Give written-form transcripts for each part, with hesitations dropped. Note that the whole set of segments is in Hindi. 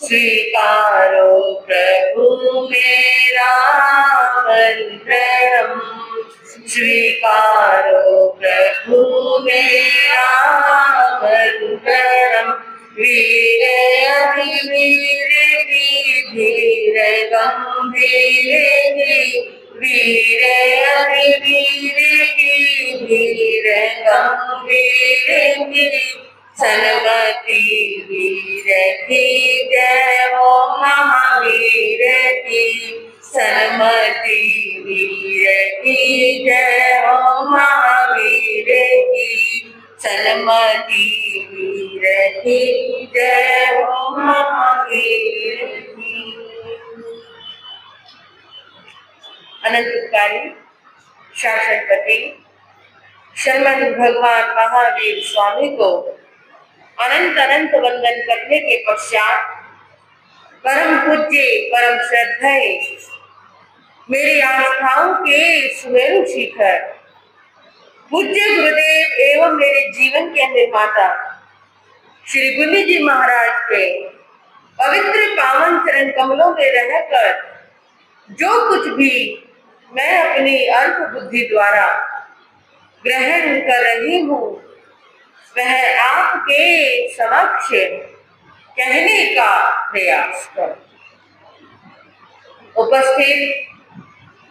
स्वीकारो प्रभु मेरा वंदनम, स्वीकारो प्रभु मेरा वंदनम। वीर अति वीर की धीर गंभीर की, वीर अति वीर की धीर गंभीर की, सन्मति वीर की जय हो महावीर की, सन्मति वीर की जय हो महावीर की, सन्मति वीर की जय हो महावीर की। अनंतकारी शासनपति श्रीमद् भगवान महावीर स्वामी को अनंत अनंत वंदन करने के पश्चात परम पूज्य परम श्रद्धेय मेरी आस्थाओं के सुमेरु शिखर पूज्य गुरुदेव एवं मेरे जीवन के निर्माता श्री गुनी जी महाराज के पवित्र पावन चरण कमलों में रहकर जो कुछ भी मैं अपनी अल्प बुद्धि द्वारा ग्रहण कर रही हूँ वह आपके समक्ष कहने का प्रयास कर। उपस्थित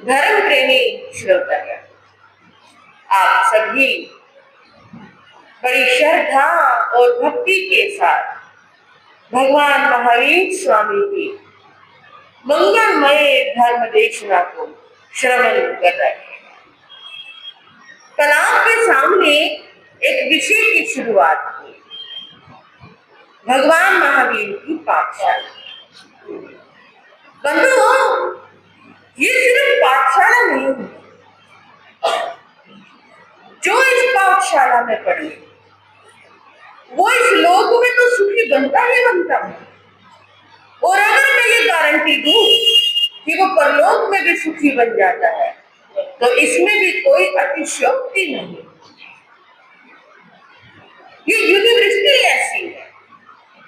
धर्म प्रेमी श्रोतागण, आप सभी बड़ी श्रद्धा और भक्ति के साथ भगवान महावीर स्वामी की मंगलमय धर्म देशना को श्रवण कर रहे हैं। कल आपके सामने एक विषय की शुरुआत हुई, भगवान महावीर की पाठशाला। बंधुओं, ये सिर्फ पाठशाला नहीं है, जो इस पाठशाला में पढ़े वो इस लोक में तो सुखी बनता ही बनता है, और अगर मैं ये गारंटी दूं कि वो परलोक में भी सुखी बन जाता है तो इसमें भी कोई अतिशयोक्ति नहीं। ये यूनिवर्सिटी ऐसी है,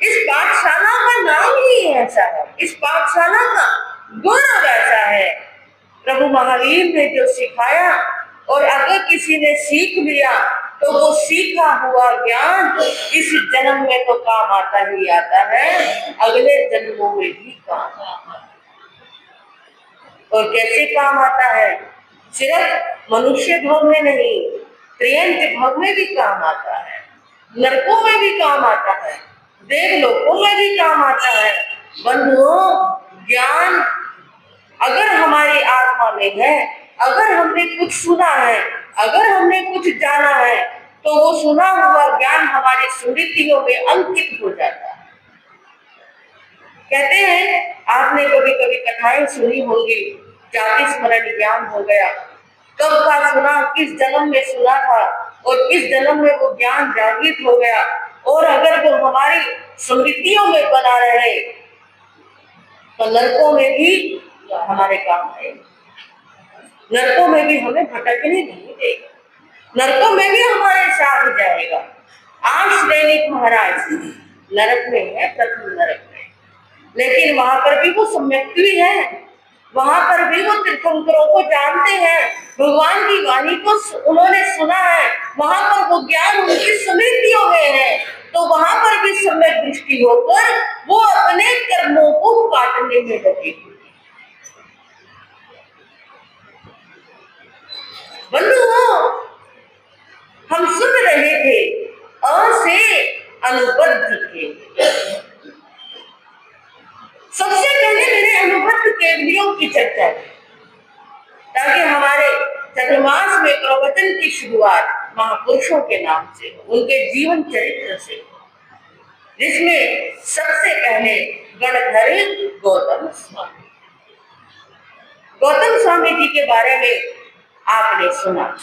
इस पाठशाला का नाम ही ऐसा है, इस पाठशाला का गुण ऐसा है। प्रभु महावीर ने जो सिखाया और अगर किसी ने सीख लिया तो वो सीखा हुआ ज्ञान इस जन्म में तो काम आता ही आता है, अगले जन्मों में भी काम आता है। और कैसे काम आता है? सिर्फ मनुष्य भोग में नहीं, त्रियंत भोग में भी काम आता है, नरकों में भी काम आता है, देवलोकों में भी काम आता है। बंधुओं, ज्ञान अगर हमारी आत्मा में है, अगर हमने कुछ सुना है, अगर हमने कुछ जाना है तो वो सुना हुआ ज्ञान हमारी स्मृतियों में अंकित हो जाता है। कहते हैं, आपने कभी कभी कथाएं सुनी होंगी, जाति स्मरण ज्ञान हो गया। कब का सुना, किस जन्म में सुना था और किस जन्म में वो ज्ञान जागृत हो गया, और अगर वो हमारी स्मृतियों में बना रहे तो नरकों में भी हमारे काम आएगा, नरकों में भी हमें भटकने नहीं देगा, नरकों में भी हमारे साथ जाएगा। आज दैनिक महाराज नरक में है, प्रथम नरक में, लेकिन वहां पर भी वो सम्यक्ति है, वहां पर भी वो तीर्थंकरों को जानते हैं, भगवान की वाणी को उन्होंने सुना है, वहां पर वो ज्ञान उनकी स्मृतियों में है, तो वहां पर भी सम्यक दृष्टि होकर वो अपने कर्मों को काटने में लगे। बंधुओं, हम सुन रहे थे अ से अनुबद्ध के। सबसे पहले मैंने अनुबद्ध केवलियों की चर्चा की, ताकि हमारे चतुर्मास में प्रवचन की शुरुआत महापुरुषों के नाम से हो, उनके जीवन चरित्र से, जिसमें सबसे पहले गणधर गौतम स्वामी। गौतम स्वामी जी के बारे में आपने सुना।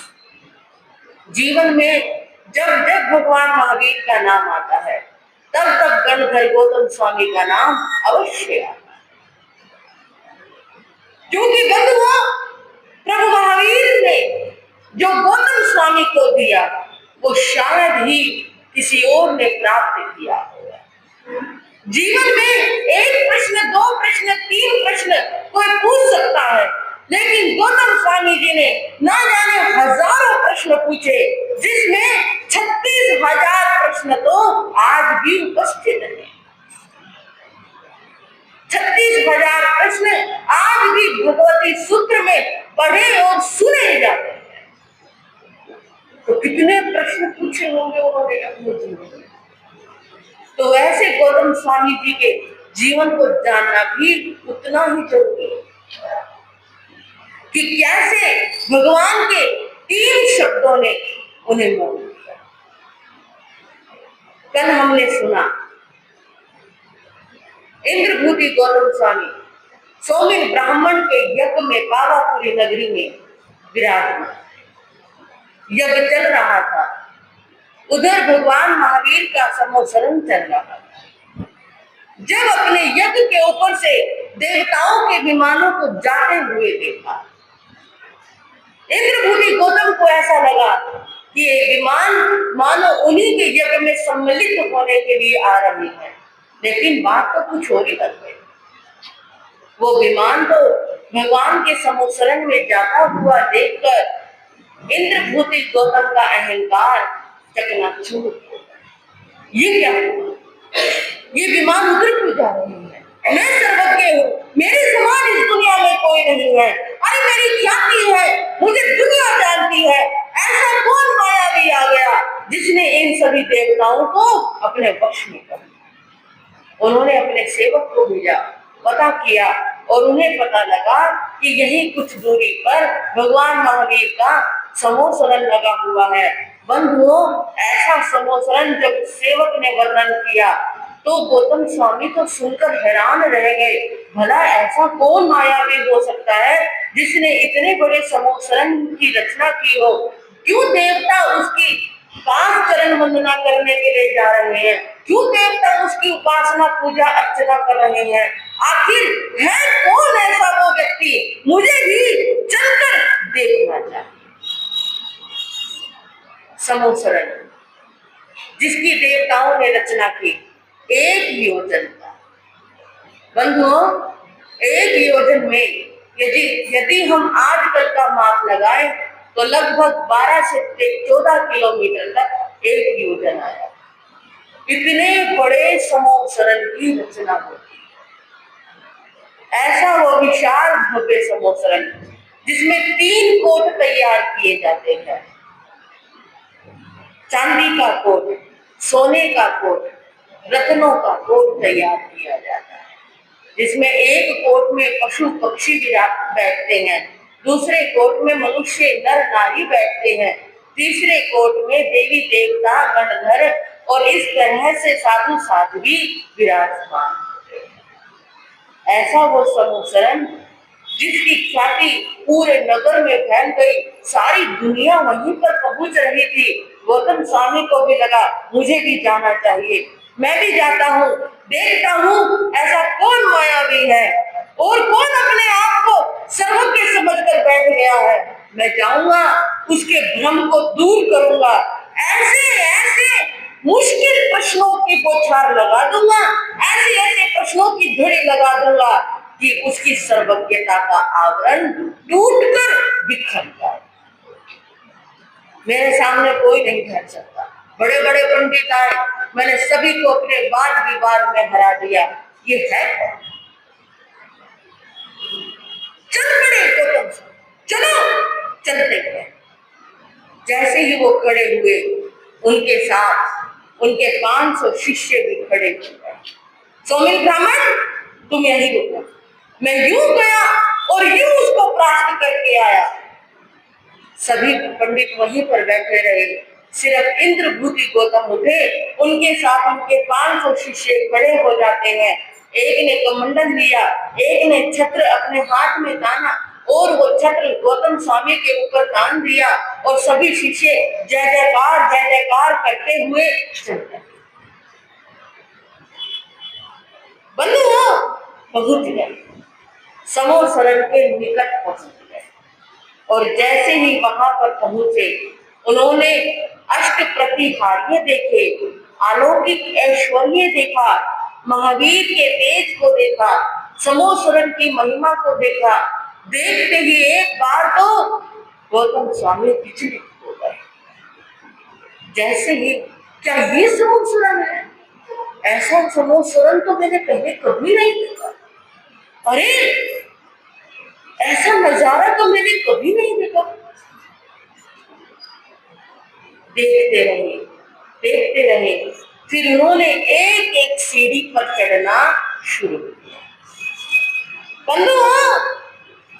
जीवन में जब जब भगवान महावीर का नाम आता है तब तब गणधर गौतम स्वामी का नाम अवश्य आता है, क्योंकि बंधुओं, प्रभु महावीर ने जो गौतम स्वामी को दिया वो शायद ही किसी और ने प्राप्त किया होगा। जीवन में एक प्रश्न, दो प्रश्न, तीन प्रश्न कोई पूछ सकता है, लेकिन गौतम स्वामी जी ने ना जाने हजारों प्रश्न पूछे, जिसमें 36,000 प्रश्न तो आज भी उपस्थित है। 36,000 प्रश्न आज भी भगवती सूत्र में पढ़े और सुने जाते हैं। तो कितने प्रश्न पूछे होंगे उन्होंने अपने जीवन में। तो ऐसे गौतम स्वामी जी के जीवन को जानना भी उतना ही जरूरी है कि कैसे भगवान के 3 शब्दों ने उन्हें मोह लिया। कल हमने सुना इंद्रभूति गौतम स्वामी सोमिन ब्राह्मण के यज्ञ में पावापुरी नगरी में विराजमान, यज्ञ चल रहा था, उधर भगवान महावीर का संवत्सरण चल रहा था। जब अपने यज्ञ के ऊपर से देवताओं के विमानों को जाते हुए देखा, इंद्रभूति गौतम को ऐसा लगा कि ये विमान मानो उन्हीं के यज्ञ में सम्मिलित होने के लिए आ रही है, लेकिन बात तो कुछ और ही लग गई। वो विमान तो भगवान के संवत्सरण में जाता हुआ देखकर इंद्रभूति गौतम का अहंकार चकनाचूर। ये क्या हुआ? ये विमान उधर क्यों जा रही है? मैं सर्वज्ञ हूँ, मेरे समान इस दुनिया में कोई नहीं है। अरे मेरी ख्याति है, मुझे दुनिया जानती है। ऐसा कौन मायावी आ गया जिसने इन सभी देवताओं को अपने वश में कर लिया? उन्होंने अपने सेवक को भेजा, पता किया और उन्हें पता लगा कि यही कुछ दूरी पर भगवान महावीर का संवत्सरण लगा हुआ है। बंधुओं, ऐसा संवत्सरण जब सेवक ने वर्णन किया तो गौतम स्वामी तो सुनकर हैरान रह गए। भला ऐसा कौन मायावी हो सकता है जिसने इतने बड़े संवत्सरण की रचना की हो? क्यों देवता उसकी पास चरण वंदना करने के लिए जा रहे हैं? क्यों देवता उसकी उपासना पूजा अर्चना कर रहे हैं? आखिर है कौन ऐसा वो व्यक्ति? मुझे भी चलकर देखना चाहिए। संवत्सरण जिसकी देवताओं ने रचना की, 1 योजन का। बंधुओं, 1 योजन में यदि हम आजकल का माप लगाएं तो लगभग 12 से 14 किलोमीटर तक 1 योजन आया। इतने बड़े संवत्सरण की रचना होती है। ऐसा वो विशाल भव्य संवत्सरण जिसमें 3 कोट तैयार किए जाते हैं, चांदी का कोट, सोने का कोट, रत्नों का कोट तैयार किया जाता है, जिसमें एक कोट में पशु पक्षी बैठते हैं, दूसरे कोट में मनुष्य नर नारी बैठते हैं, तीसरे कोट में देवी देवता गणधर और इस तरह से साधु साध्वी विराजमान होते हैं। ऐसा वो संवत्सरण जिसकी ख्याति पूरे नगर में फैल गई, सारी दुनिया वहीं पर पहुंच रही थी। गौतम स्वामी को भी लगा मुझे भी जाना चाहिए, मैं भी जाता हूँ, देखता हूँ ऐसा कौन मायावी है और कौन अपने आप को सर्वज्ञ समझकर बैठ गया है। मैं जाऊंगा, उसके भ्रम को दूर करूंगा, ऐसे ऐसे मुश्किल प्रश्नों की बौछार लगा दूंगा, ऐसे ऐसे प्रश्नों की झड़ी लगा दूंगा कि उसकी सर्वज्ञता का आवरण टूटकर बिखर जाए। मेरे सामने कोई नहीं ठहर सकता। बड़े बड़े पंडित आए, मैंने सभी को अपने वाद विवाद में हरा दिया। ये है चल पड़े गौतम, चलो चलते गए। जैसे ही वो खड़े हुए, उनके साथ उनके 500 शिष्य भी खड़े हुए। सोमिन ब्राह्मण, तुम यहीं रुको, मैं यूं गया और यूं उसको प्राप्त करके आया। सभी पंडित वहीं पर बैठे रहे, सिर्फ इंद्रभूति गौतम उठे, उनके साथ उनके 500 शिष्य खड़े हो जाते हैं। एक ने कमंडल लिया, एक ने छत्र अपने हाथ में ताना और वो छत्र गौतम स्वामी के ऊपर तान दिया और सभी शिष्य जय जयकार करते हुए चलते। बंधुओं, पहुंच गए, संवत्सरण के निकट पहुंच गए और जैसे ही वहां पर पहुंचे, उन्होंने अष्ट प्रतिहार्य देखे, अलौकिक ऐश्वर्य देखा, महावीर के तेज को देखा, समोसरण की महिमा को देखा। देखते ही एक बार तो गौतम स्वामी विचलित हो गए। जैसे ही, क्या ये समोसरण है? ऐसा समोसरण तो मैंने पहले कभी नहीं देखा। अरे ऐसा नजारा तो मैंने कभी नहीं देखा। देखते रहे, देखते रहे, फिर उन्होंने एक एक सीढ़ी पर चढ़ना शुरू किया। बंधुओं,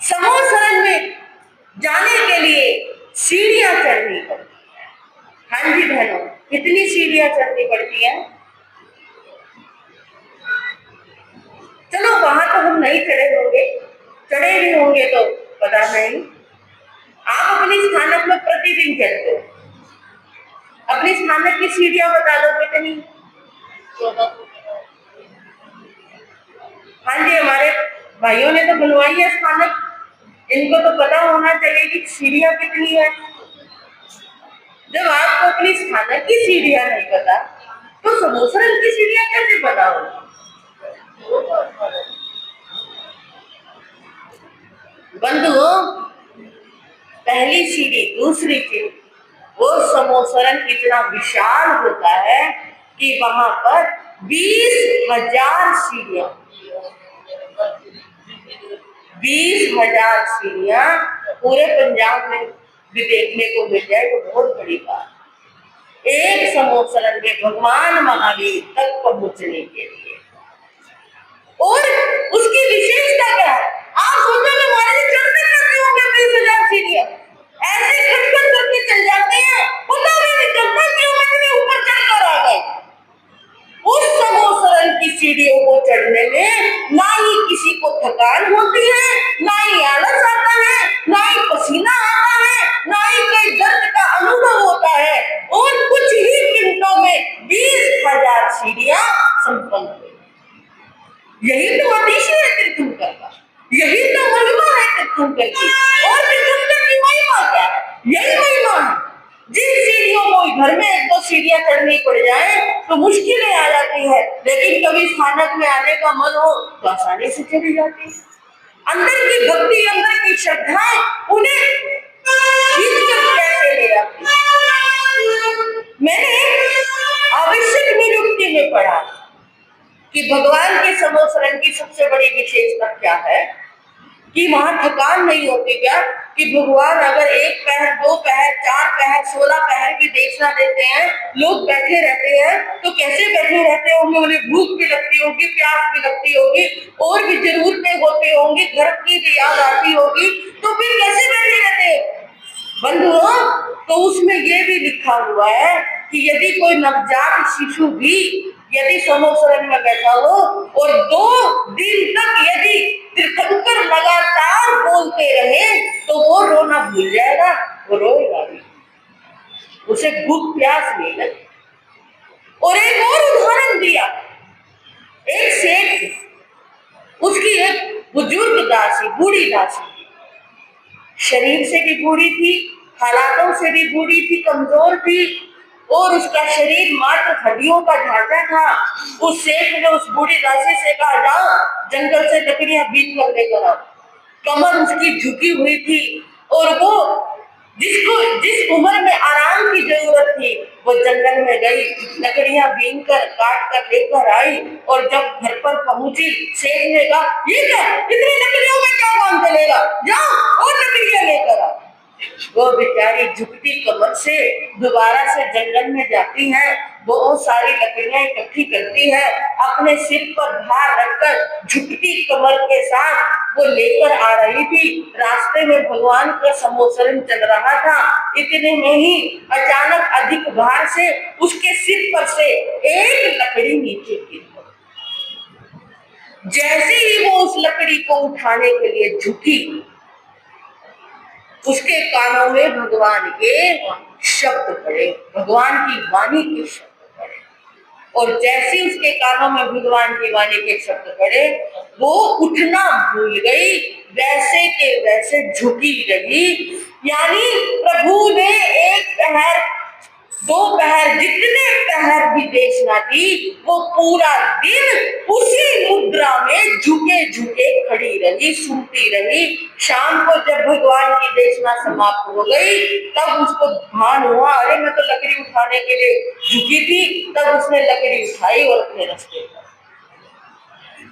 समोसरण में जाने के लिए सीढ़ियां चढ़नी पड़ती है। हाँ जी बहनों, कितनी सीढ़ियां चढ़नी पड़ती हैं? चलो वहां तो हम नहीं चढ़े होंगे, चढ़े भी होंगे तो पता नहीं। आप अपनी स्थानक में प्रतिदिन चढ़ते हो, अपनी स्थानक की सीढ़ियां बता दो कितनी? हाँ जी, हमारे भाइयों ने तो बनवाई है स्थानक, इनको तो पता होना चाहिए कि सीढ़ियां कितनी है। जब आपको अपनी स्थानक की सीढ़ियां नहीं पता तो समोसरण की सीढ़ियां कैसे पता होगी? बंधुओं, पहली सीढ़ी, दूसरी सीढ़ी, वो समोसरण इतना विशाल होता है कि वहां पर 20,000 सीढ़ियां, 20,000 सीढ़ियां पूरे पंजाब में भी देखने को मिल जाए तो बहुत बड़ी बात। एक समोसरण में भगवान महावीर तक पहुंचने के लिए। और उसकी विशेषता क्या है? आप सोचोगे महाराज चढ़ते कैसे होंगे 20,000 सीढ़ियां? ऐसे खटखट करके चल जाते हैं, पता भी नहीं चलता कि हम इतने ऊपर चढ़कर आ गए। उस समोसरण की सीढ़ियों को चढ़ने में ना ही किसी को थकान होती है, ना ही आलस आता है, ना ही पसीना आता है, ना ही कोई दर्द का अनुभव होता है। और कुछ ही मिनटों में 20,000 सीढ़ियां संपन्न हुई। यही तो अतिशय है तीर्थंकर का, यही तो महिमा है तीर्थंकर की। और तीर्थंकर की महिमा क्या है? यही महिमा है। जिन सीढ़ियों को घर में 1-2 सीढ़ियां चढ़नी पड़ जाए तो मुश्किलें आ जाती है, लेकिन कभी स्थानक में आने का मन हो तो आसानी से चली जाती है। अंदर की भक्ति, अंदर की श्रद्धाएं उन्हें खींचकर कैसे ले जाती है। मैंने आवश्यक निरुक्ति में पढ़ा कि भगवान के समोसरण की सबसे बड़ी विशेषता क्या है, कि वहां थकान नहीं होती। क्या कि भगवान अगर 1 पहर, 2 पहर, 4 पहर, 16 पहर की दीक्षा देते हैं, लोग बैठे रहते हैं तो कैसे बैठे रहते होंगे? उन्हें भूख भी लगती होगी, प्यास भी लगती होगी, और भी जरूरतें होती होंगी, घर की भी याद आती होगी, तो फिर कैसे बैठे रहते हैं? बंधुओं, तो उसमें ये भी लिखा हुआ है कि यदि कोई नवजात शिशु भी यदि समोसरण में बैठा हो और 2 दिन तक यदि तीर्थंकर लगातार बोलते रहे तो वो रोना भूल जाएगा, वो रोएगा भी, उसे भूख प्यास नहीं लगे। और एक और उदाहरण दिया, एक सेठ, उसकी एक बुजुर्ग दासी, बूढ़ी दासी, शरीर से भी बूढ़ी थी, हालातों से भी बूढ़ी थी, कमजोर थी, और उसका शरीर मात्र हड्डियों का ढांचा था। उस सेठ ने उस बूढ़ी दासी से कहा, जाओ जंगल से लकड़ियां बीच कर लेकर आओ। कमर उसकी झुकी हुई थी और वो जिस उम्र में आराम की जरूरत थी वो जंगल में गई, लकड़ियां बीन कर काट कर लेकर आई। और जब घर पर पहुंची, सेठ ने कहा, ये क्या, इतनी लकड़ियों में क्या काम चलेगा, जाओ और लकड़ियां लेकर आओ। वो बेचारी झुकती कमर से दोबारा से जंगल में जाती है, बहुत सारी लकड़ियां इकट्ठी करती है, अपने सिर पर भार रखकर झुकती कमर के साथ वो लेकर आ रही थी। रास्ते में भगवान का समोसरण चल रहा था, इतने में ही अचानक अधिक भार से उसके सिर पर से एक लकड़ी नीचे गिर गई। जैसे ही वो उस लकड़ी को उठाने के लिए झुकी, उसके कानों में भगवान के शब्द पड़े, भगवान की वाणी के शब्द पड़े। और जैसे उसके कानों में भगवान की वाणी के शब्द पड़े, वो उठना भूल गई, वैसे के वैसे झुकी रही। यानी प्रभु ने एक पहर दोपहर जितने पहर भी देखना थी, वो पूरा दिन उसी मुद्रा में झुके झुके खड़ी रही, सुनती रही। शाम को जब भगवान की देखना समाप्त हो गई, तब उसको भान हुआ, अरे मैं तो लकड़ी उठाने के लिए झुकी थी। तब उसने लकड़ी उठाई और अपने रास्ते पर,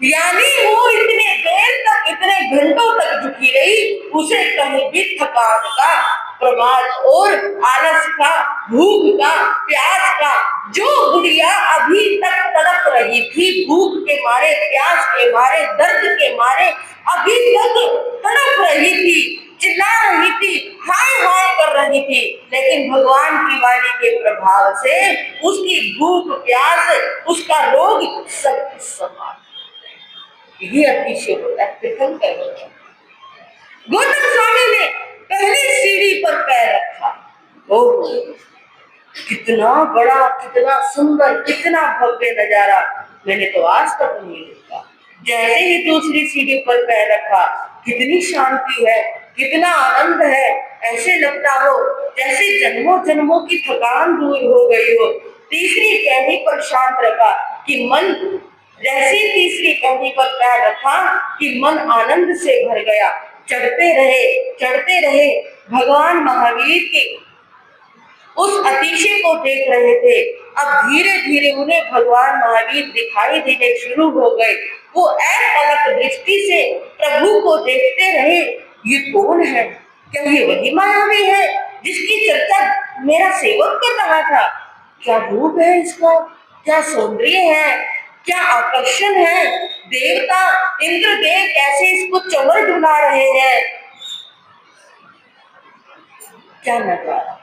यानी वो इतने देर तक, इतने घंटों तक झुकी रही, उसे कहीं भी थकान का, प्रमाद और आलस का, भूख का, प्यास का, जो गुड़िया अभी तक तड़प रही थी, भूख के मारे, प्यास के मारे, दर्द के मारे अभी तक तड़प रही थी, चिल्ला रही थी, हाय हाय कर रही थी, लेकिन भगवान की वाणी के प्रभाव से उसकी भूख, प्यास, उसका रोग सब कुछ समाप्त। ये अतिशय होता है, तीर्थंकर होता है। गौतम स्वामी ने पहली सीढ़ी पर पैर रखा, ओह कितना बड़ा, कितना सुंदर, कितना भव्य नजारा मैंने तो आज तक नहीं देखा। जैसे ही दूसरी सीढ़ी पर पैर रखा, कितनी शांति है, कितना आनंद है, ऐसे लगता हो जैसे जन्मों जन्मों की थकान दूर हो गई हो। तीसरी पहली पर शांत रखा कि मन, जैसे तीसरी पहली पर पैर रखा कि मन आनंद से भर गया। चढ़ते रहे, चढ़ते रहे, भगवान महावीर के उस अतिशय को देख रहे थे। अब धीरे धीरे उन्हें भगवान महावीर दिखाई देने शुरू हो गए। वो एक अलग दृष्टि से प्रभु को देखते रहे, ये कौन है? क्या ये वही मायावी है जिसकी चर्चा मेरा सेवक कर रहा था? क्या रूप है इसका, क्या सौंदर्य है, क्या आकर्षण है, देवता इंद्रदेव कैसे इसको चंवर डुला रहे हैं, क्या नजारा।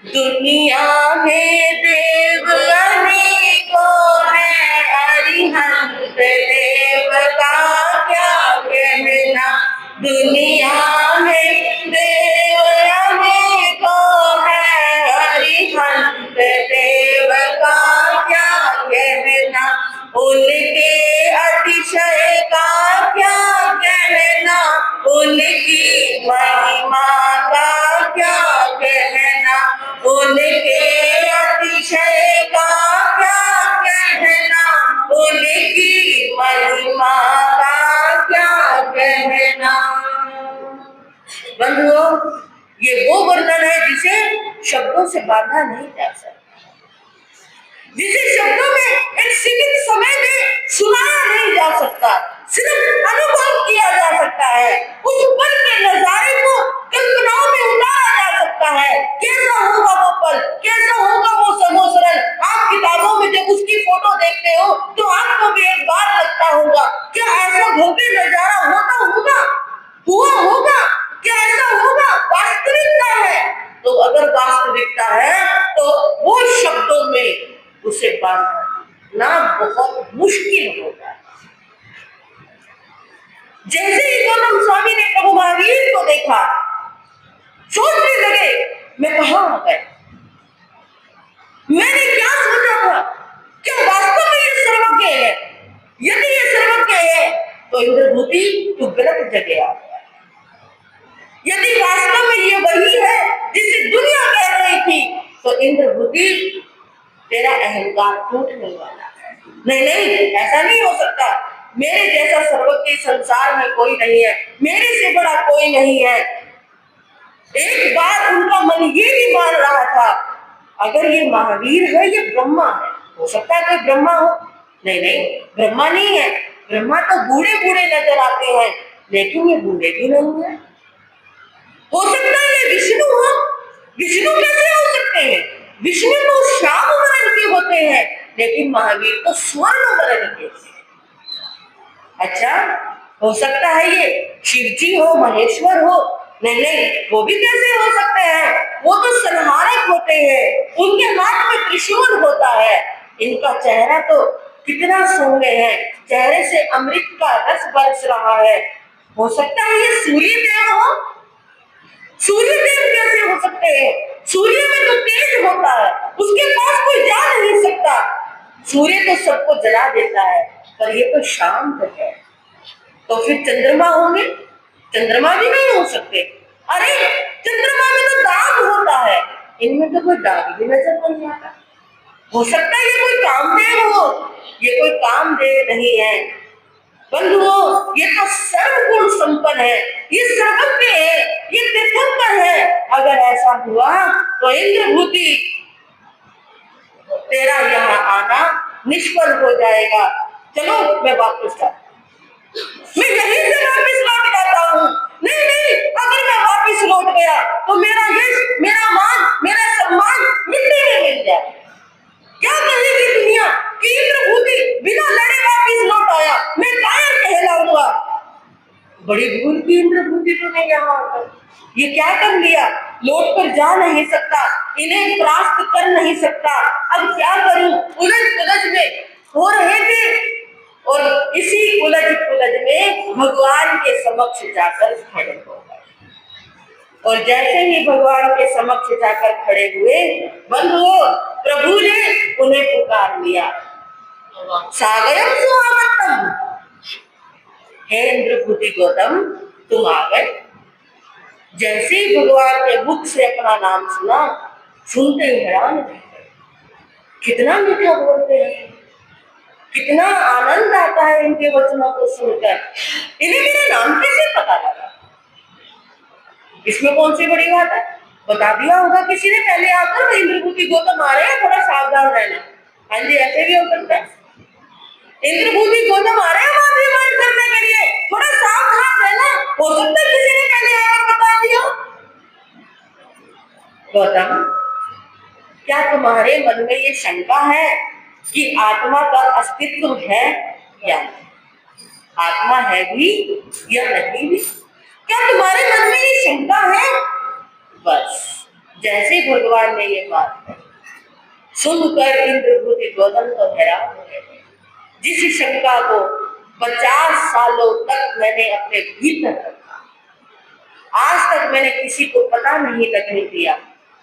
दुनिया में देव अनेकों है, अरिहंत देव का क्या कहना। दुनिया में देव अनेकों है, अरिहंत देव का क्या कहना। उनके अतिशय का क्या कहना, उनकी महिमा का क्या कहना, उनके अतिशय का क्या कहना, उनकी महिमा का क्या कहना। बंधुओं, ये वो वर्णन है जिसे शब्दों से बांधा नहीं जा सकता, जिसे शब्दों में एक सीमित समय में सुनाया नहीं जा सकता, सिर्फ अनुभव किया जा सकता है। उस पल के नजारे को कल्पनाओं में उतारा जा सकता है। कैसा होगा वो पल, कैसा होगा वो समोसरन। आप किताबों में जब उसकी फोटो देखते हो तो आपको भी एक बार लगता होगा, क्या ऐसा भव्य नजारा होता होगा, हुआ होगा, क्या ऐसा होगा, वास्तविकता है। तो अगर वास्तविकता है तो वो शब्दों में उसे बांधना बहुत मुश्किल होता है। जैसे ही गौतम स्वामी ने प्रभु महावीर को देखा, सोचने लगे मैं कहां आ गए, मैंने क्या सोचा था, क्या वास्तव में ये सर्वज्ञ है? यदि ये सर्वज्ञ है तो इंद्रभूति तो गलत जगह आ गया। यदि वास्तव में ये वही है जिसे दुनिया कह रही थी, तो इंद्रभूति तेरा अहंकार टूटने वाला है। नहीं नहीं, ऐसा नहीं हो सकता। मेरे जैसा सर्वज्ञ संसार में कोई नहीं है, मेरे से बड़ा कोई नहीं है। एक बार उनका मन ये भी मान रहा था, अगर ये महावीर है, ये ब्रह्मा है, हो सकता है कोई ब्रह्मा हो। नहीं नहीं, ब्रह्मा नहीं है। ब्रह्मा तो बूढ़े बूढ़े नजर आते हैं, लेकिन ये बूढ़े भी नहीं है। हो सकता है ये विष्णु हो। विष्णु कैसे हो सकते हैं? विष्णु तो श्याम वर्ण के होते हैं, लेकिन महावीर तो स्वर्ण वर्ण के हैं। अच्छा, हो सकता है ये शिव जी हो, महेश्वर हो। नहीं नहीं, वो भी कैसे हो सकते हैं? वो तो संहारक होते हैं, उनके हाथ में त्रिशूल होता है। इनका चेहरा तो कितना सौम्य है, चेहरे से अमृत का रस बरस रहा है। हो सकता है ये सूर्य देव हो। सूर्य देव कैसे हो सकते हैं? सूर्य में तो तेज होता है, उसके पास कोई जा नहीं सकता। सूर्य तो सबको जला देता है, पर ये तो शांत है। तो फिर चंद्रमा होंगे? चंद्रमा भी नहीं हो सकते। अरे चंद्रमा में तो दाग होता है, इनमें तो कोई दाग भी नजर नहीं आता। हो सकता है ये कोई कामदेव हो, ये कोई कामदेव नहीं है बंधुओं, ये तो सर्वगुण संपन्न है, ये सर्वज्ञ है, ये तीर्थंकर है। अगर ऐसा हुआ तो इंद्रभूति तेरा यहाँ आना निष्फल हो जाएगा। चलो मैं वापस मैं यहीं से वापस लौट जाता हूँ। नहीं नहीं, अगर मैं वापस लौट गया तो मेरा यश, मेरा मान, मेरा सम्मान मिट्टी में मिल जाए। क्या कहेगी दुनिया कि इंद्रभूति बिना लड़े वापस लौट आया, मैं कायर कहलाऊंगा। बड़ी भूल की इंद्रभूति तूने यहाँ आकर, ये क्या कर लिया? लौट कर जा नहीं सकता, इन्हें प्राप्त कर नहीं सकता, अब क्या करूं? उलझ पुलझ में हो रहे थे और इसी उलझ पुलझ में भगवान के समक्ष जाकर खड़े हो गए। और जैसे ही भगवान के समक्ष जाकर खड़े हुए, बंधुओं, प्रभु ने उन्हें पुकार लिया, सागरम सुआवत्तम, हे इंद्रभूति गौतम तुम आ गए। जैसे ही भगवान के मुख से अपना नाम सुना, सुनते ही हैरान, कितना मीठा बोलते हैं, कितना आनंद आता है इनके वचनों को सुनकर। इन्हें मेरा नाम कैसे पता लगा? इसमें कौन सी बड़ी बात है? बता दिया होगा किसी ने पहले आकर, इंद्रभूति गौतम आ रहे हैं, थोड़ा सावधान रहना। हाँ जी, ऐसे भी हो सकता है, इंद्रभूति गौतम आ रहे हैं मातृमान करने के लिए, थोड़ा सावधान रहना। हो सकता है किसी ने पहले आकर बता दिया। गौतम, क्या तुम्हारे मन में ये शंका है कि आत्मा का अस्तित्व है या नहीं? आत्मा है भी या नहीं भी? क्या तुम्हारे मन में ये शंका है? बस जैसे भगवान ने ये बात सुनकर इंद्रभूति गौतम तो हैरान हो गए। जिस शंका को 50 सालों तक मैंने अपने भीतर रखा, आज तक मैंने किसी को पता नहीं लगने दिया।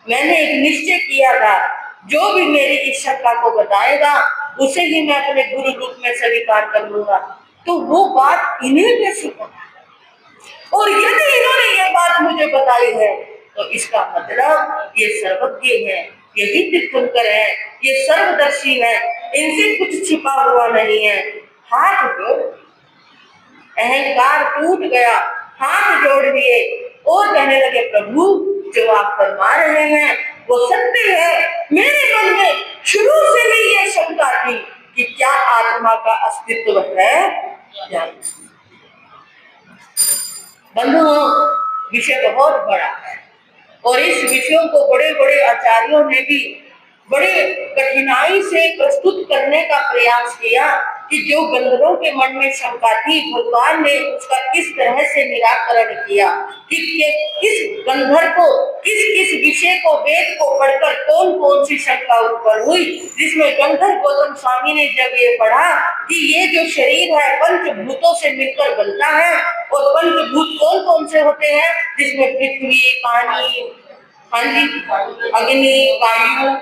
मैंने एक निश्चय किया था, जो भी मेरी इस शंका को बताएगा उसे ही मैं अपने गुरु रूप में स्वीकार कर लूंगा। तो वो बात इन्हें कैसे पता? और यदि इन्होंने ये बात मुझे बताई है तो इसका मतलब ये सर्वज्ञ है, यही तीर्थंकर है, ये सर्वदर्शी है, इनसे कुछ छिपा हुआ नहीं है। हाथ जोड़, अहंकार टूट गया, हाथ जोड़ दिए और कहने लगे, प्रभु जो आप फरमा रहे हैं वो सत्य है। मेरे मन में शुरू से ही ये शंका थी कि क्या आत्मा का अस्तित्व है या नहीं। बंधुओं, विषय बहुत बड़ा है और इस विषयों को बड़े बड़े आचार्यों ने भी बड़े कठिनाई से प्रस्तुत करने का प्रयास किया कि जो गंधर्वों के मन में शंका थी, भगवान ने उसका किस तरह से निराकरण किया कि किस गंधर्व को किस किस विषय को, वेद को पढ़कर कौन कौन सी शंका उत्पन्न हुई। जिसमें गंधर्व गौतम स्वामी ने जब ये पढ़ा कि ये जो शरीर है पंचभूतों से मिलकर बनता है, और पंचभूत कौन कौन से होते हैं, जिसमें पृथ्वी, पानी, अग्नि, वायु,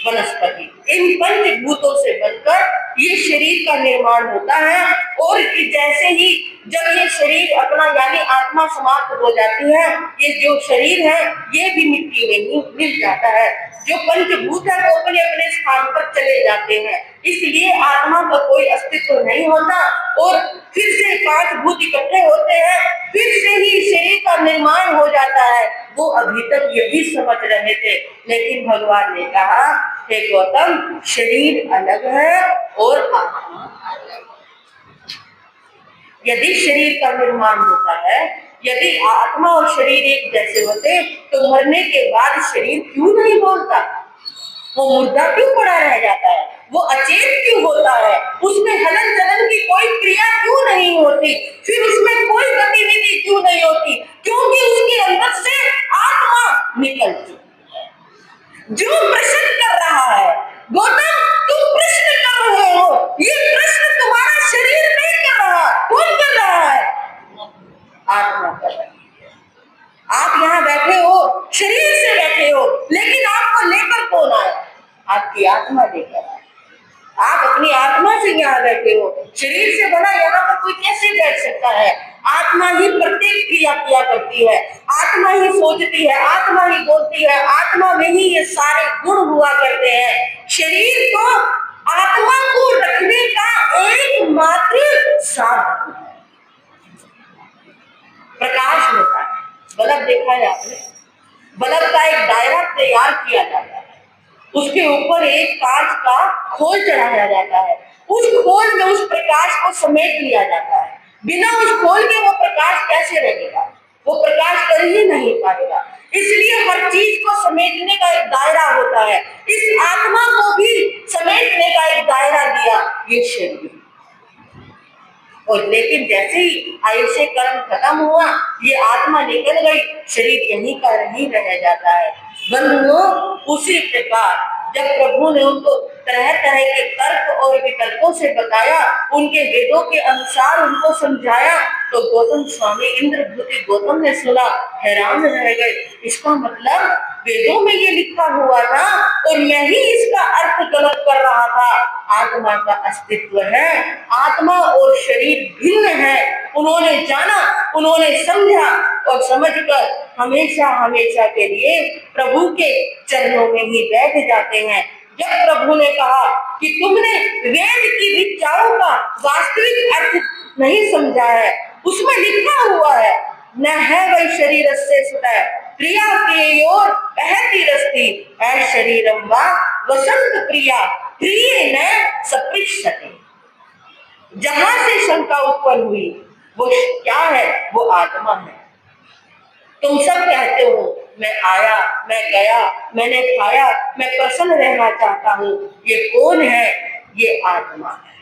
वनस्पति, इन पंचभूतों से बनकर ये शरीर का निर्माण होता है। और जैसे ही जब ये शरीर अपना यानी आत्मा समाप्त हो जाती है, ये जो शरीर है ये भी मिट्टी में ही मिल जाता है। जो पंचभूत है वो अपने अपने स्थान पर चले जाते हैं, इसलिए आत्मा का कोई अस्तित्व नहीं होता। और फिर से 5 भूत इकट्ठे होते हैं, फिर से ही शरीर का निर्माण हो जाता है। वो अभी तक यही समझ रहे थे, लेकिन भगवान ने कहा, हे गौतम, शरीर अलग है और आत्मा अलग। यदि शरीर का निर्माण होता है, यदि आत्मा और शरीर एक जैसे होते तो मरने के बाद शरीर क्यों नहीं बोलता? वो मुर्दा क्यों पड़ा रह जाता है? वो अचेत क्यों होता है? उसमें हलन चलन की कोई क्रिया क्यों नहीं होती? फिर उसमें कोई गतिविधि क्यों नहीं होती? क्योंकि उसके अंदर से आत्मा निकल चुकी है। जो प्रश्न कर रहा है, गौतम तुम प्रश्न कर रहे हो, ये प्रश्न तुम्हारा शरीर नहीं कर रहा। कौन कर रहा है? आत्मा कर रही है। आप यहाँ बैठे हो, शरीर से बैठे हो, लेकिन आपको लेकर कौन आए? आपकी आत्मा लेकर आए। आप अपनी आत्मा से यहाँ बैठे हो, शरीर से बना यहाँ पर कोई कैसे बैठ सकता है? आत्मा आत्मा ही प्रत्येक क्रिया किया करती है, आत्मा ही सोचती है, आत्मा ही बोलती है, आत्मा में ही ये सारे गुण हुआ करते हैं। शरीर तो आत्मा को रखने का एकमात्र साधन है। प्रकाश होता है, बल्ब देखा है आपने, बल्ब का एक दायरा तैयार किया जाता है, उसके ऊपर एक कांच का खोल चढ़ाया जाता है, उस खोल में उस प्रकाश को समेट लिया जाता है। बिना उस खोल के वो प्रकाश कैसे रहेगा, वो प्रकाश कर ही नहीं पाएगा। इसलिए हर चीज को समेटने का एक दायरा होता है, इस आत्मा को भी समेटने का एक दायरा दिया ये शरीर। और लेकिन जैसे ही आयुष्य कर्म खत्म हुआ, ये आत्मा निकल गई, शरीर यहीं का यहीं रह जाता है। बंधुओं, उसी प्रकार जब प्रभु ने उनको तरह तरह के तर्क और विकल्पों से बताया, उनके वेदों के अनुसार उनको समझाया, तो गौतम स्वामी इंद्रभूति गौतम ने सुना, हैरान रह गए। इसका मतलब वेदों में ये लिखा हुआ था और मैं ही इसका अर्थ गलत कर रहा था। आत्मा का अस्तित्व है, आत्मा और शरीर भिन्न है। उन्होंने जाना, उन्होंने समझा और समझकर हमेशा हमेशा के लिए प्रभु के चरणों में ही बैठ जाते हैं। जब प्रभु ने कहा कि तुमने वेद की विचारों का वास्तविक अर्थ नहीं समझा है, उसमें लिखा हुआ है, न है वही शरीर से सुता प्रिया के ओर बहती रस्ती है शरीरम वा वसंत प्रिया प्रिय न सपृच्छते। जहां से शंका उत्पन्न हुई वो क्या है, वो आत्मा है। तुम सब कहते हो मैं आया, मैं गया, मैंने खाया, मैं प्रसन्न रहना चाहता हूँ, ये कौन है? ये आत्मा है।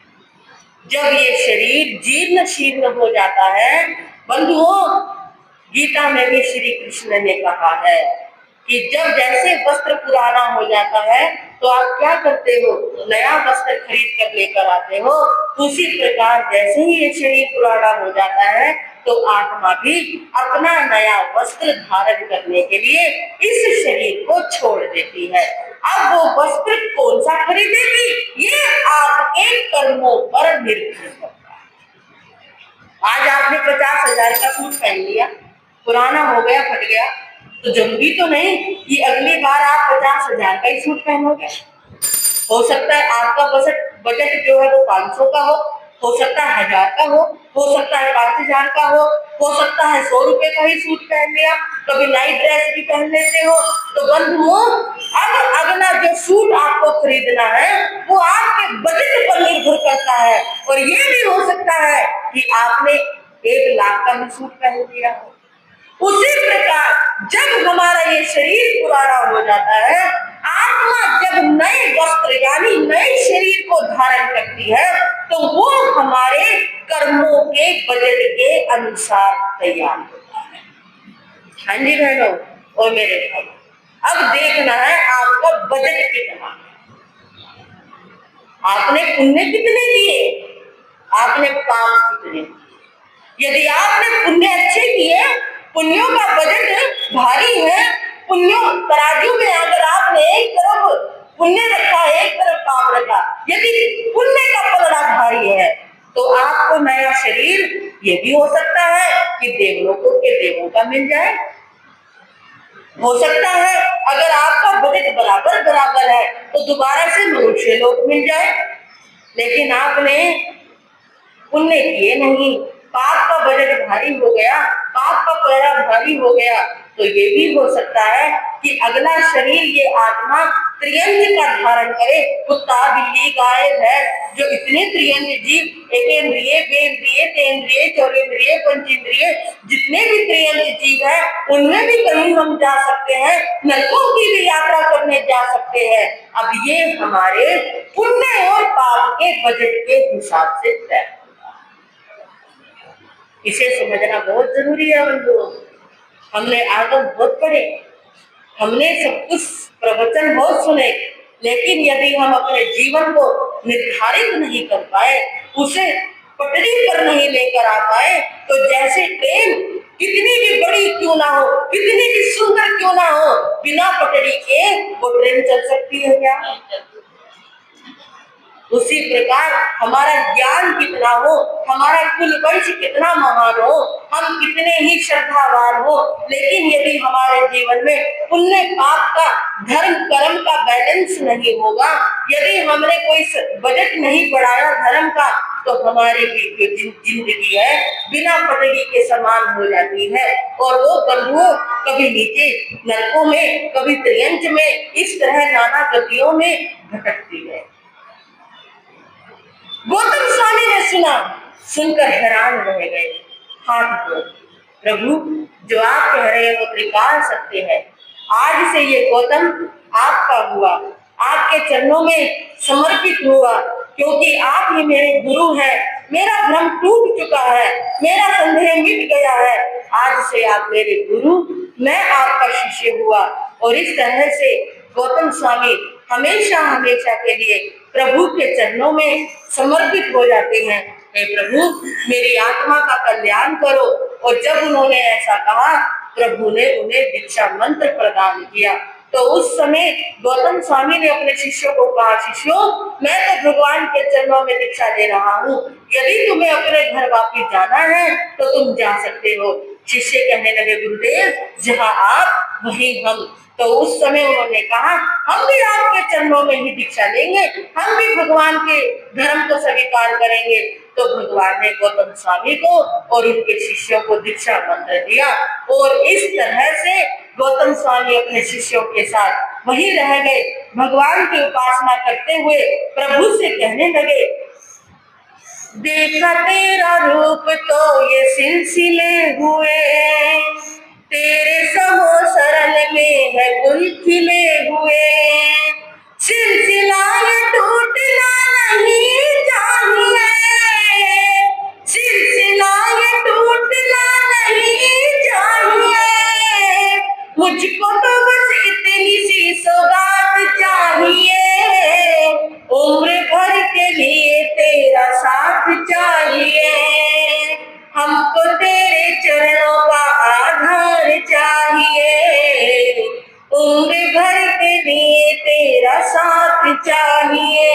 जब ये शरीर जीर्ण शीर्ण हो जाता है, बंधुओं, गीता में भी श्री कृष्ण ने कहा है कि जब जैसे वस्त्र पुराना हो जाता है तो आप क्या करते हो, नया वस्त्र खरीद कर लेकर आते हो। उसी प्रकार जैसे ही ये शरीर पुराना हो जाता है तो आत्मा भी अपना नया वस्त्र धारण करने के लिए इस शरीर को छोड़ देती है। अब वो वस्त्र कौन सा खरीदेगी, ये आपके कर्मों पर निर्भर करता है। आज आपने 50,000 का सूट पहन लिया, पुराना हो गया, फट गया, तो जरूरी तो नहीं कि अगली बार आप 50,000 का ही सूट पहनोगे। हो सकता है आपका बजट जो है वो 500 का हो सकता है 1000 का हो सकता है 5000 का हो सकता है 100 रुपए का ही सूट पहन लिया, कभी नाइट ड्रेस भी पहन लेते हो। तो बंधुओं, अब अगला जो सूट आपको खरीदना है वो आपके बजट पर निर्भर करता है, और ये भी हो सकता है कि आपने 1 लाख का भी सूट पहन लिया। उसी प्रकार जब हमारा ये शरीर पुराना हो जाता है, आत्मा जब नए वस्त्र यानी नए शरीर को धारण करती है तो वो हमारे कर्मों के बजट के अनुसार तैयार होता है। हाँ जी बहनों और मेरे भाई, अब देखना है आपका बजट कितना है, आपने पुण्य कितने किए, आपने पाप कितने किए। यदि आपने पुण्य अच्छे किए, पुण्यों का बजट भारी है, पुण्यों तराजू में अगर आपने एक तरफ पुण्य रखा, एक तरफ पाप रखा, यदि पुण्य का पलड़ा भारी है तो आपको नया शरीर ये भी हो सकता है कि देवलोकों के देवों का मिल जाए। हो सकता है अगर आपका बजट बराबर बराबर है तो दोबारा से मनुष्य लोक मिल जाए। लेकिन आपने पुण्य किए नहीं, पाप का बजट भारी हो गया, पाप का पलड़ा भारी हो गया, तो ये भी हो सकता है कि अगला शरीर ये आत्मा त्रियंग का धारण करे। कुत्ता, बिल्ली, गाय, भैंस, जो इतने त्रियंग जीव, एकेंद्रिय, बेंद्रिय, तेंद्रिय, चौरेंद्रिय, पंचेंद्रिय, जितने भी त्रियंग जीव है उनमें भी कहीं हम जा सकते हैं, नरकों की भी यात्रा करने जा सकते हैं। अब ये हमारे पुण्य और पाप के बजट के हिसाब से तय, इसे समझना बहुत जरूरी है बंधुओं। हमने आगम बहुत पढ़े, हमने सब कुछ प्रवचन बहुत सुने, लेकिन यदि हम अपने जीवन को निर्धारित नहीं कर पाए, उसे पटरी पर नहीं लेकर आ पाए, तो जैसे ट्रेन कितनी भी बड़ी क्यों ना हो, कितनी भी सुंदर क्यों ना हो, बिना पटरी के वो ट्रेन चल सकती है क्या? उसी प्रकार हमारा ज्ञान कितना हो, हमारा कुल वंश कितना महान हो, हम कितने ही श्रद्धावान हो, लेकिन यदि हमारे जीवन में पुण्य पाप का, धर्म कर्म का बैलेंस नहीं होगा, यदि हमने कोई बजट नहीं बढ़ाया धर्म का, तो हमारी जिंदगी है बिना पटरी के समान हो जाती है। और वो बंधुओं कभी नीचे नरकों में, कभी त्रियंच में, इस तरह नाना गतियों में भटकती है। गौतम स्वामी ने सुना, सुनकर हैरान रह गए, हाथ जोड़, प्रभु जो आप कह रहे हैं वो त्रिकाल सत्य है। आज से ये गौतम आपका हुआ, आपके चरणों में समर्पित हुआ, क्योंकि आप ही मेरे गुरु हैं। मेरा भ्रम टूट चुका है, मेरा संदेह मिट गया है। आज से आप मेरे गुरु, मैं आपका शिष्य हुआ। और इस तरह से गौतम स्वामी हमेशा हमेशा के लिए प्रभु के चरणों में समर्पित हो जाते हैं। हे प्रभु मेरी आत्मा का कल्याण करो। और जब उन्होंने ऐसा कहा, प्रभु ने उन्हें दीक्षा मंत्र प्रदान किया। तो उस समय गौतम स्वामी ने अपने शिष्यों को कहा, शिष्यों मैं तो भगवान के चरणों में दीक्षा दे रहा हूँ, यदि तुम्हें अपने घर वापिस जाना है तो तुम जा सकते हो। शिष्य कहने लगे, गुरुदेव जहाँ आप वहीं हम। तो उस समय उन्होंने कहा, हम भी आपके चरणों में ही दीक्षा लेंगे, हम भी भगवान के धर्म को स्वीकार करेंगे। तो भगवान ने गौतम स्वामी को और उनके शिष्यों को दीक्षा मंत्र दिया। और इस तरह से गौतम स्वामी अपने शिष्यों के साथ वहीं रह गए, भगवान की उपासना करते हुए प्रभु से कहने लगे, देखा तेरा रूप तो ये सिलसिले हुए, तेरे समो सरल में है गुल खिले हुए, सिलसिला ये टूटना नहीं चाहिए, सिलसिला ये टूटना नहीं चाहिए, मुझको तो बस इतनी सी सौगात चाहिए, उम्र भर के लिए तेरा साथ चाहिए, हमको तेरे चरणों का आधार चाहिए, उम्र भर के लिए तेरा साथ चाहिए,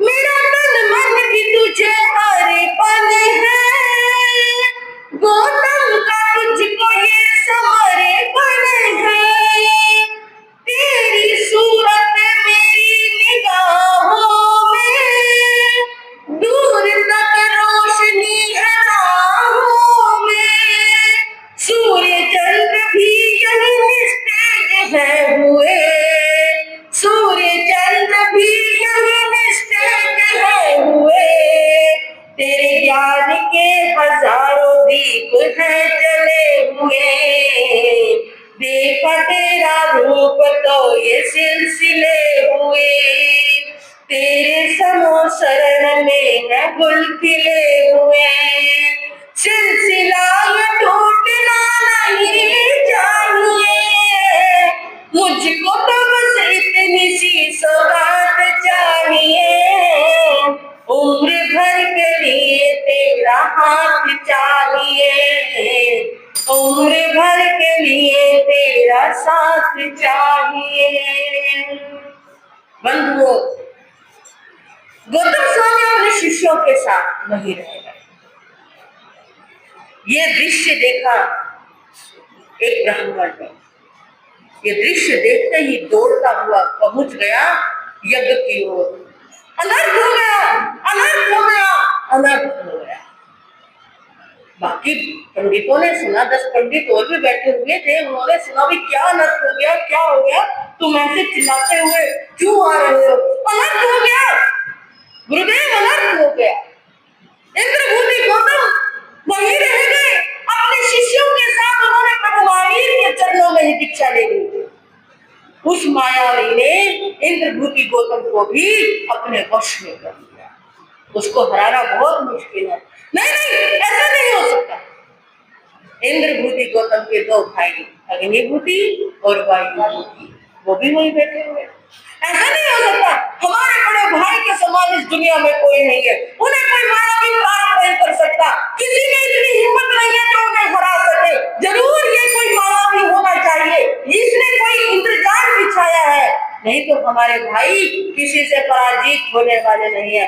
मेरा तन मन भी तुझे अर्पण है, गौतम का तुझको ये समर्पण है, तेरी सूरत मेरी निगाहों में, दूर तक रोशनी है राहों में, सूर्य चंद्र भी यही निस्तेज है हुए, सूर्य चंद्र भी यही निस्तेज है हुए, तेरे ज्ञान के हजारों दीप हैं जले हुए, देखा तेरा रूप तो ये सिलसिले हुए, तेरे समो शरण में है गुल खिले हुए, सिलसिला ये टूटना नहीं चाहिए, मुझको तो बस इतनी सी सौगात चाहिए, उम्र भर के लिए तेरा हाथ चाहिए, उम्र भर के लिए तेरा साथ चाहिए। बंधुओं, गौतम स्वामी अपने शिष्यों के साथ वहीं रह गए। ये दृश्य देखा एक ब्राह्मण ने, ये दृश्य देखते ही दौड़ता हुआ पहुंच गया यज्ञ की ओर। अनर्थ हो गया, अनर्थ हो गया, अनर्थ हो गया। बाकी पंडितों ने सुना, 10 पंडित और भी बैठे हुए थे, उन्होंने सुना भी क्या अनर्थ हो गया, क्या हो गया, तुम ऐसे चिल्लाते हुए क्यों आ रहे हो? अनर्थ हो गया गुरुदेव, अनर्थ हो गया। इंद्रभूति गौतम वहीं रह गए, अपने शिष्यों के साथ उन्होंने प्रभु महावीर के चरणों में ही दीक्षा ले ली। उस मायावी ने इंद्रभूति गौतम को भी अपने वश में कर लिया। उसको हराना बहुत मुश्किल है। नहीं नहीं, ऐसा नहीं हो सकता। इंद्रभूति गौतम के 2 भाई, अग्निभूति और वायुभूति, वो भी वहीं बैठे हुए। ऐसा नहीं हो सकता, हमारे बड़े भाई के समान इस दुनिया में कोई नहीं है, उन्हें कोई मायावी प्राप्त नहीं कर सकता, किसी में इतनी हिम्मत नहीं है जो उन्हें हरा सके। जरूर ये कोई मायावी होना चाहिए, इसने कोई इंद्रजाल बिछाया है, नहीं तो हमारे भाई किसी से पराजित होने वाले नहीं है।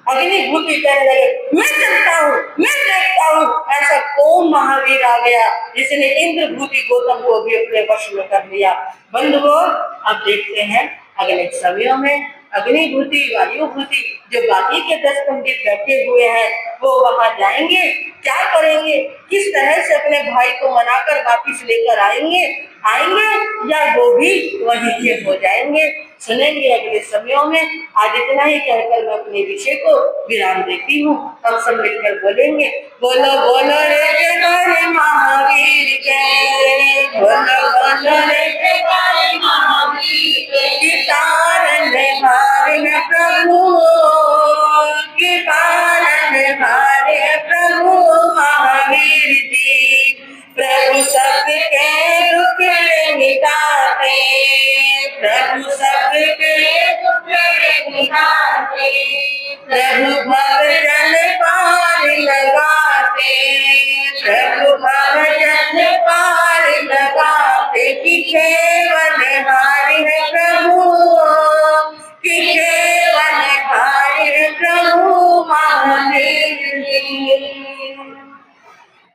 अग्निभूति कहने लगे, मैं चलता मैं देखता हूँ। ऐसा कौन महावीर आ गया जिसने इंद्रभूति गौतम को भी अपने वश में कर लिया। बंधुओं, अब देखते हैं अगले समयों में अग्निभूति, वायुभूति, जो बाकी के 10 पंडित बैठे हुए हैं वो वहां जाएंगे, क्या करेंगे, किस तरह से अपने भाई को मनाकर वापिस लेकर आएंगे या वो भी वहीं के हो जाएंगे। सुनेंगे अगले समयों में। आज इतना ही कहकर मैं अपने विषय को विराम देती हूँ। हम सब मिलकर बोलेंगे, बोलो बोलो रे जयकारे महावीर के, बोलो बोलो रे जयकारे महावीर के, तारन हारे प्रभु, की पालन हारे प्रभु महावीर जी। प्रभु सबके दुख मिटाते, प्रभु सबके दुख मिटाते, प्रभु भव जल पार लगा